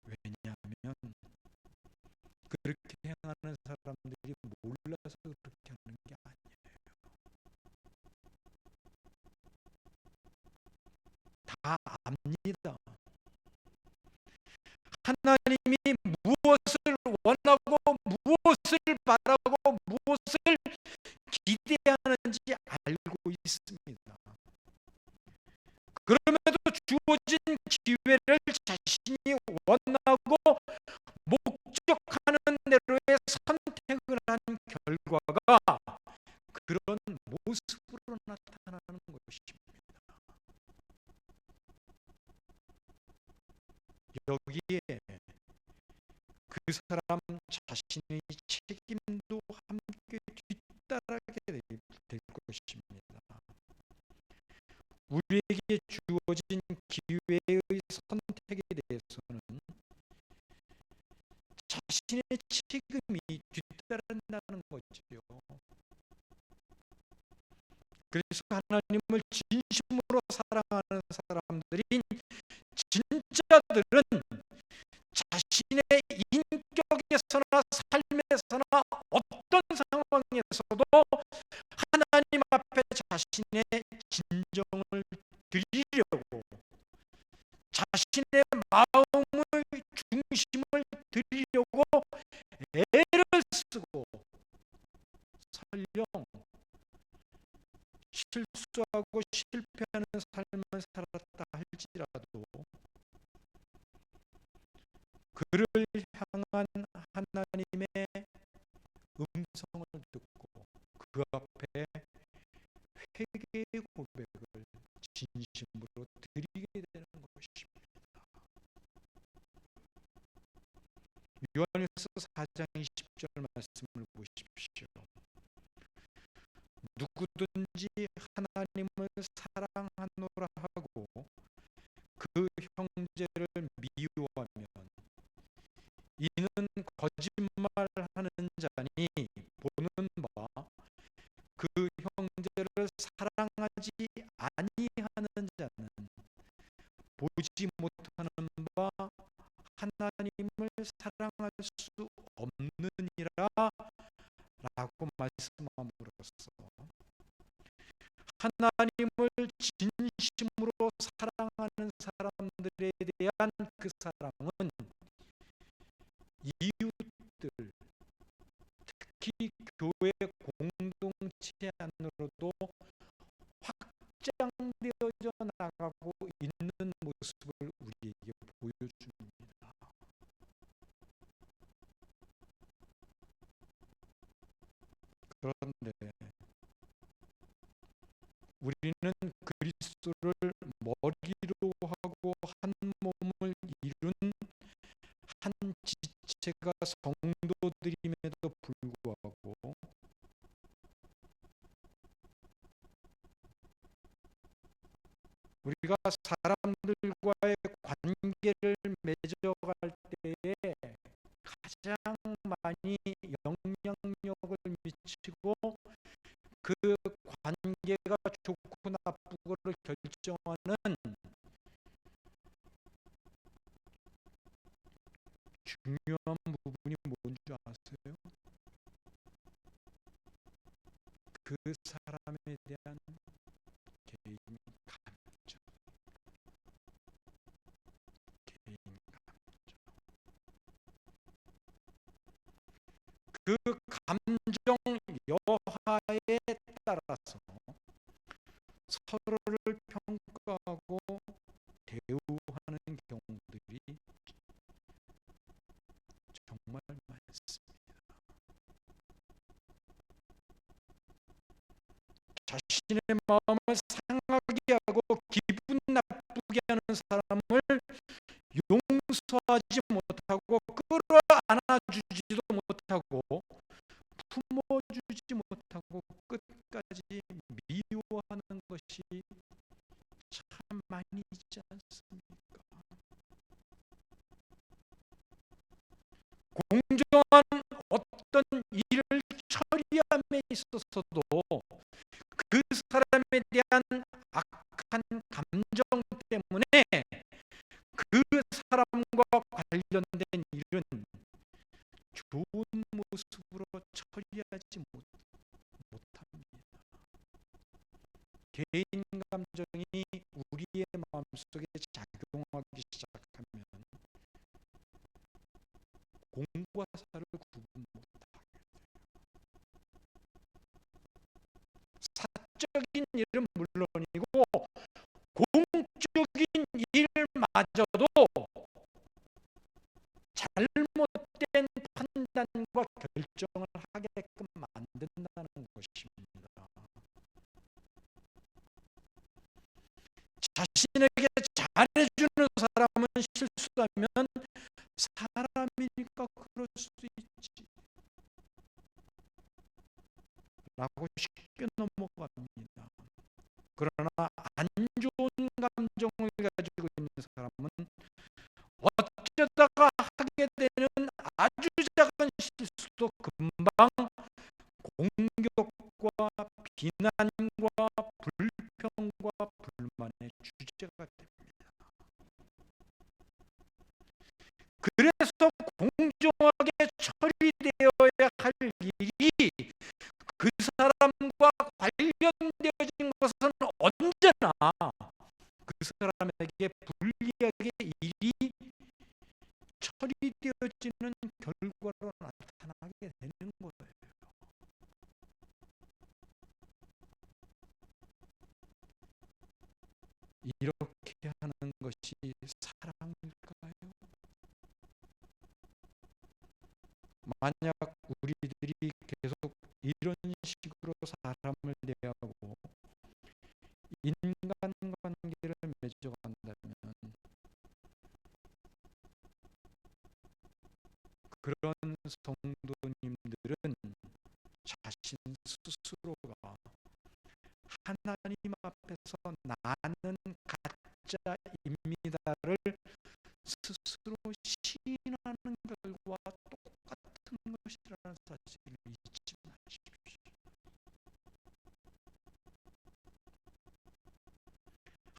왜냐하면 그렇게 행하는 사람들이 몰라서 그렇게 하는 게 아니에요. 다 압니다. 하나님이 무엇을 원하고 무엇을 바라고 무엇을 기대하는지 알고 있습니다. 그럼에도 주어진 기회를 자신이 원하고 목적하는 대로의 선택을 한 결과가 그런 모습으로 나타나는 것입니다. 여기에 그 사람 자신의 책임도 함께 뒤따르게 될 것입니다. 우리에게 주어진 기회의 선택에 대해서는 자신의 책임이 뒤따른다는 거지요. 그래서 하나님을 진심으로 사랑하는 사람들인 진짜들은 자신의 인격에서나 삶에서나 어떤 상황에서도 하나님 앞에 자신의 진정을 드리려고 자신의 마음의 중심을 드리려고 애를 쓰고 설령 실수하고 실패하는 삶을 살았다 할지라도 그를 향한 하나님의 음성을 듣고 그 앞에 회개의 고백을 진심으로 드리게 되는 것입니다. 요한일서 4장 20절 말씀을 보십시오. 누구든지 하나님을 사랑하노라 하고 그 형제를 미워하면 이는 거짓말하는 자니 보는 바 그 형제를 사랑하지 아니하는 자는 보지 못하는 바 하나님을 사랑할 수 없느니라 라고 말씀함으로써 하나님을 진심으로 사랑하는 사람들에 대한 그 사랑은 이웃들, 특히 교회 공동체 안으로도 확장되어져 나가고 있는 모습을 우리에게 보여줍니다. 그런데 머리로 하고 한 몸을 이룬 한 지체가 성도들임에도 불구하고 우리가 사람들과의 관계를 맺어갈 때에 가장 많이 영향력을 미치고 그 관계가 좋고 나쁘고를 결정하는 중요한 부분이 뭔지 아세요? 그 사람에 대한 개인 감정, 개인 그 감정 여하에 따라서 서로를 평가하고 대우하는 경우들이 정말 많습니다. 자신의 마음을 상하게 하고 기분 나쁘게 하는 사람을 용서하지 못하고 끌어안아주지도 못하고 품어주지 못하고 끝까지 미워하는 것이 참 많이 있지 않습니까? 공정한 어떤 일을 처리함에 있어서도 그 사람에 대한 악한 감정 때문에 그 사람과 관련된 일은 좋은 모습으로 처리하지 못합니다. 개인 감정이 우리의 마음속에 작용하기 시작하면 공과 사를 구분 못하게 돼요. 사적인 일은 물론이고 공적인 일마저도 잘못된 판단과 결정을 하게끔 만든다는 것입니다. 자신에게 잘해주는 사람은 실수하면 사람이니까 그럴 수도 있지 라고 쉽게 넘어갑니다. 그러나 안 좋은 감정을 가지고 있는 사람은 어쩌다가 하게 되는 아주 작은 실수도 금방 공격과 비난과 불평과 불만의 주제가 됩니다. 그래서 공정하게 처리되어야 할 일이 그 사람과 관련되어진 것은 언제나 그 사람에게 불리하게 일이 처리되어지는 결과로 나타나게 되는 거예요. 이렇게 하는 것이 사랑일까요? 만약 우리들이 계속 이런 식으로 사람을 대하고 인간관계를 맺어간다면 그런 성도님들은 자신 스스로가 하나님 앞에서 나는 가짜입니다를 스스로 시인하는 결과와 똑같은 것이라는 사실을 잊지 마십시오.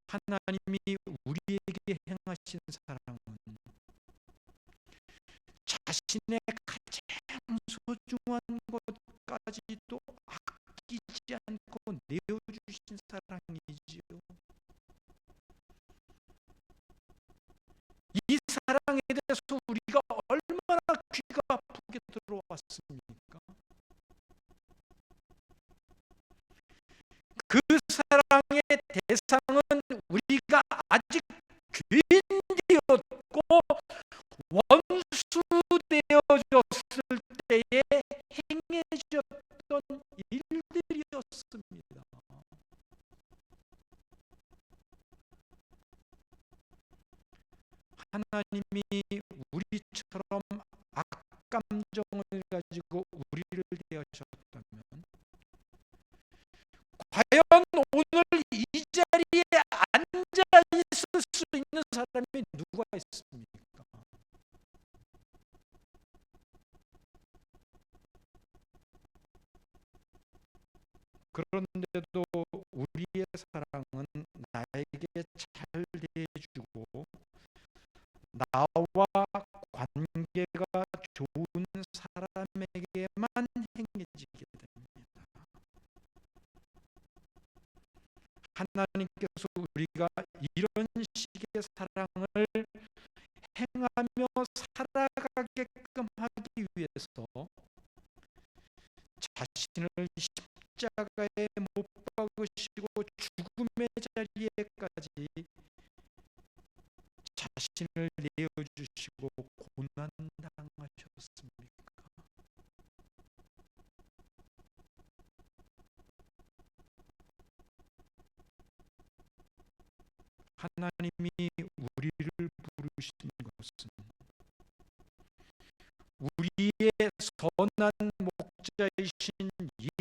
하나님이 우리에게 행하신 사랑은 자신의 가장 소중한 것까지도 아끼지 않고 내어주신 사랑이지요. 이 사랑에 대해서 우리가 얼마나 귀가 아프게 들어왔습니까? 그 사랑의 대상은 우리가 아직 죄인되었고 원수 되어졌을 때에 행해졌던 일들이었습니다. 하나님이 우리처럼 악감정을 가지고 우리를 대하셨다면 과연 오늘 이 자리에 앉아 있을 수 있는 사람이 누가 있습니까? 그런데도 우리의 사랑은 나에게 잘 대해주고 나와 관계가 좋은 사람에게만 행해지게 됩니다. 하나님께서 우리가 이런 식의 사랑을 행하며 살아가게끔 하기 위해서 자신을 십자가에 못 박으시고 죽음의 자리에까지 자신을 내어주시고 고난당하셨습니까? 하나님이 우리를 부르신 것은 우리의 선한 목자이신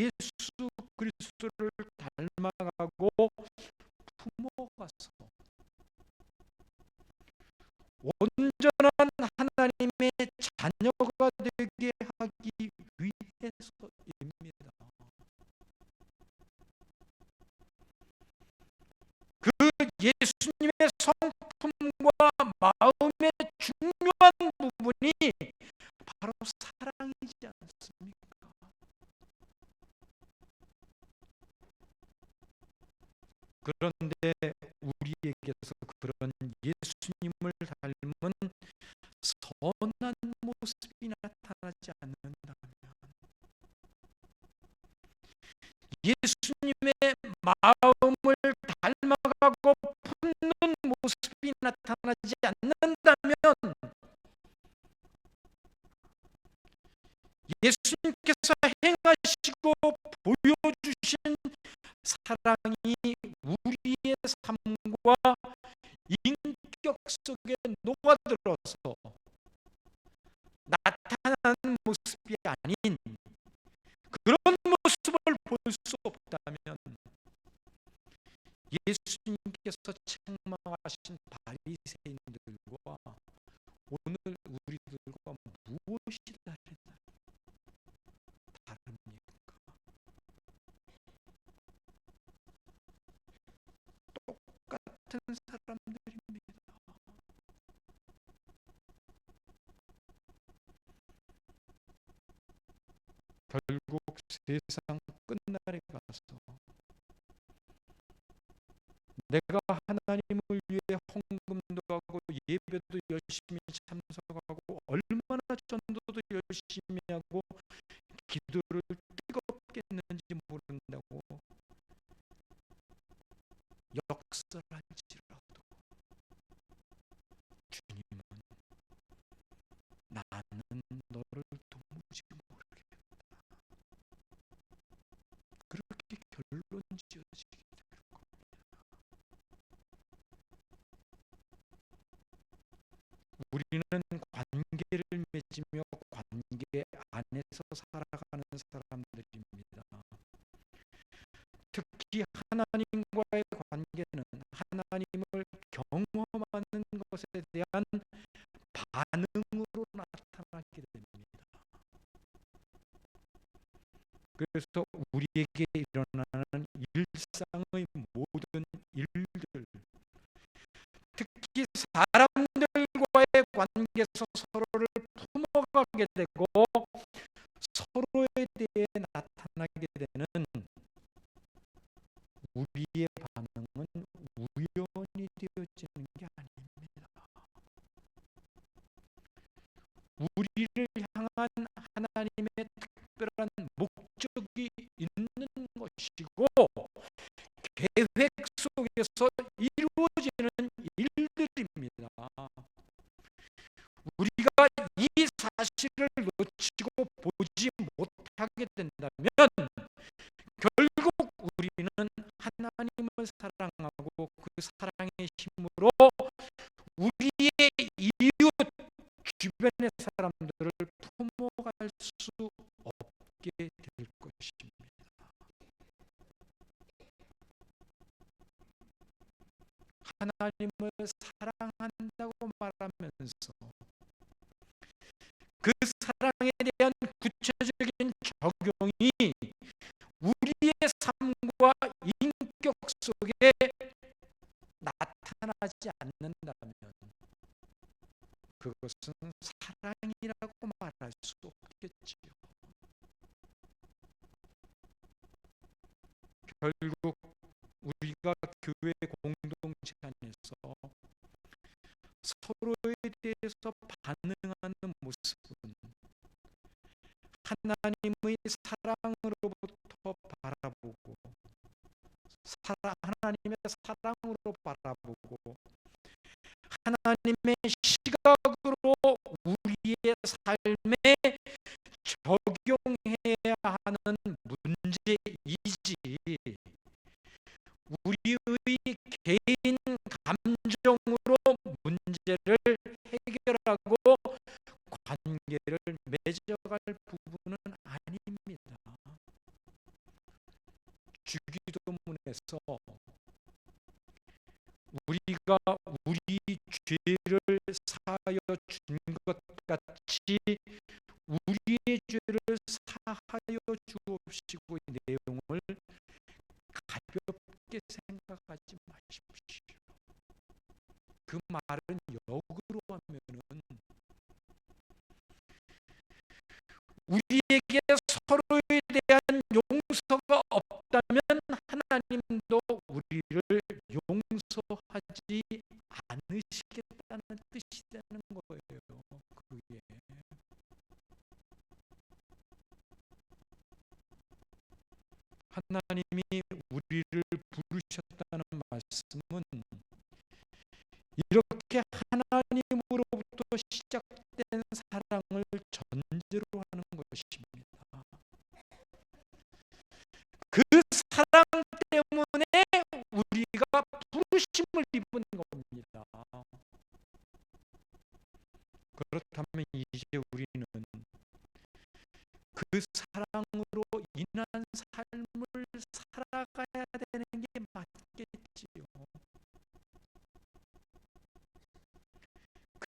예수 그리스도를 닮아가고 품어가서 온전한 하나님의 자녀가 되게 하기 위해서입니다. 그 예수님의 성품과 마음의 중요한 부분이 바로 사랑이지 않습니까? 그런데 우리에게서 그런 예수님을 닮은 선한 모습이 나타나지 않는다면 예수님의 마음을 닮아가고 품는 모습이 나타나지 않는다면 예수님께서 행하시고 보여주신 사랑이 우리의 삶과 인격 속에 녹아들어서 나타나는 모습이 아닌 그런 모습을 볼 수 없다면 예수님께서 책망하신 바리새인들과 오늘 우리들과 무엇이 다릅니까? 똑같은 사람들입니다. 결국 세상 끝날에 가서 내가 하나님을 위해 헌금도 하고 예배도 열심히 참석하고 얼마나 전도도 열심히 하고 기도를 뜨겁게 했는지 모른다고 역설할지라도 주님은 나는 너를 도무지 모르겠다. 그렇게 결론 지어지게 될 겁니다. 우리는 관계를 맺으며 관계 안에서 살아가는 사람들입니다. 특히 하나님과의 관계는 하나님을 경험하는 것에 대한 반응으로 나타나게 됩니다. 그래서 우리에게 일어나는 일상의 모든 일들, 특히 사람들과의 관계에서 서로를 품어가게 되고 서로에 대해 나타나게 되는 우리의 반응은 우연히 되어지는 게 아닙니다. 우리를 향한 하나님의 특별한 목적이 있는 것이고 계획 속에서 이루어지는 일들입니다. 우리가 이 사실을 놓치고 보지 못하게 된다면 결국 우리는 하나님을 사랑하고 그 사랑의 힘으로 우리의 사람들을 품어갈 수 없게 될 것입니다. 하나님을 사랑한다고 말하면서 그 사랑에 대한 구체적인 적용이 우리의 삶과 인격 속에 나타나지 않는다면 그것은 사랑이라고 말할 수 없겠지요. 결국 우리가 교회 공동체 안에서 서로에 대해서 반응하는 모습은 하나님의 사랑으로부터 바라보고 하나님의 사랑으로 바라보고 하나님의 시각으로 우리의 삶에 적용해야 하는 문제이지 우리의 개인 감정으로 문제를 해결하고 관계를 맺어갈 부분은 아닙니다. 주기도문에서 우리가 우리 죄를 사하여 준 것 같이 우리의 죄를 사하여 주옵시고 이 내용을 가볍게 생각하지 마십시오. 그 말은 역으로 하면은 우리에게 서로에 대한 용서가 없다면 하나님도 우리를 용서하지 않으시겠다는 뜻이라는 거예요. 그게 하나님이 우리를 부르셨다는 말씀은 이렇게 하나님으로부터 시작된 사랑을 전제로 하는 것입니다. 그 사랑 때문에 우리가 부르심을 입은 겁니다. 그렇다면 이제 우리는 그 사랑으로 인한 삶을 살아가야 되는 게 맞겠지요.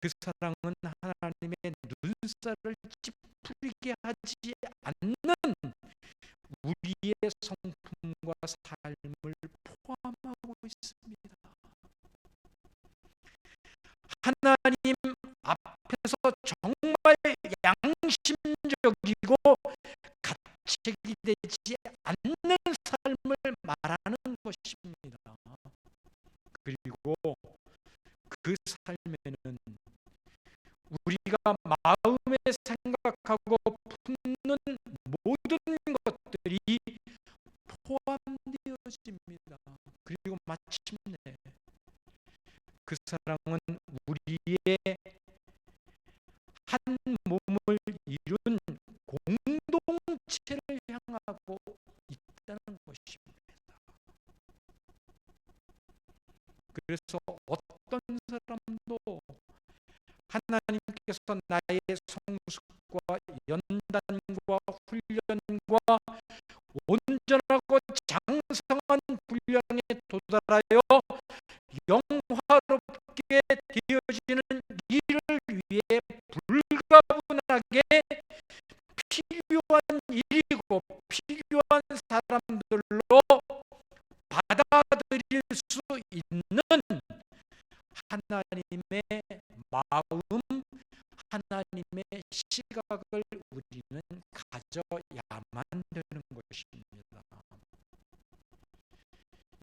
그 사랑은 하나님의 눈살을 찌푸리게 하지 않는 우리의 성품과 삶을 포함하고 있습니다. 하나님 앞에서 정말 양심적이고 가책이 되지 않는 삶을 말하는 것입니다. 그리고 그 삶에는 우리가 마음에 생각하고 품는 모든 것들이 포함되어집니다. 그리고 마침내 그 사랑은 우리의 한 몸을 이룬 공동체를 향하고 있다는 것입니다. 그래서 어떤 사람도 하나님께서 나의 성숙과 연단과 훈련과 온전하고 장성한 분량에 도달하여 영화롭게 되어지는 일을 위해 불가분하게 필요한 일이고 필요한 사람들로 받아들일 수 있는 하나님의 마음, 하나님의 시각을 우리는 가져야만 되는 것입니다.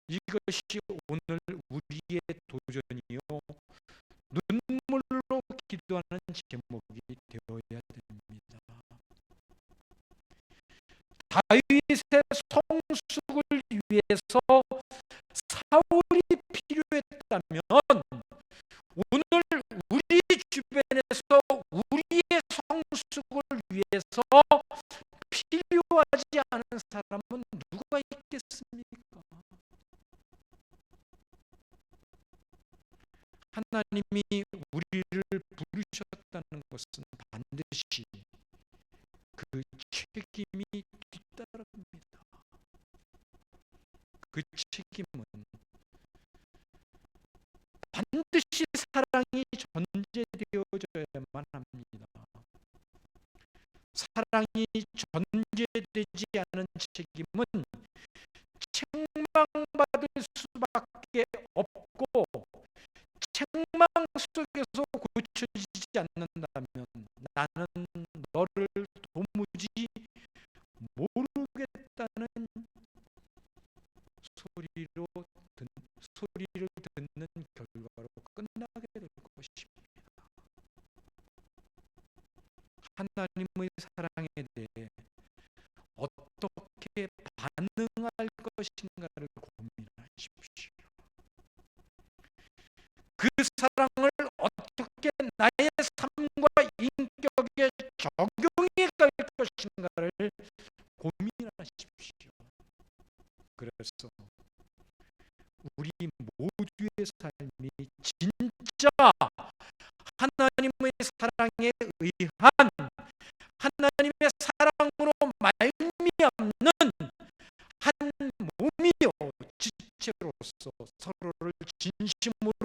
이것이 오늘 우리의 도전이요 눈물로 기도하는 제목이 되어야 됩니다. 다윗의 성숙을 위해서 사울이 필요했다면 오늘 우리 주변에서 우리의 성숙을 위해서 필요하지 않은 사람은 누가 있겠습니까? 하나님이 우리를 부르셨다는 것은 반드시 그 책임이 뒤따릅니다. 그 책임은 반드시 사랑이 존재되어져야만 합니다. 사랑이 존재되지 않은 책임은 책망받을 수밖에 없고, 책망 속에서 고쳐지지 않는다면 나는 너를 도무지 모르겠다는 소리를 듣는 결과로 끝나게 될 것입니다. 하나님의 사랑에 대해 어떻게 반응할 것인가를 고민하십시오. 그 사랑을 어떻게 나의 삶과 인격에 적용해 갈 것인가를 고민하십시오. 그래서 우리 모두의 삶이 진짜 하나님의 사랑에 의한, 하나님의 사랑으로 말미암는 한 몸이요 지체로서 서로를 진심으로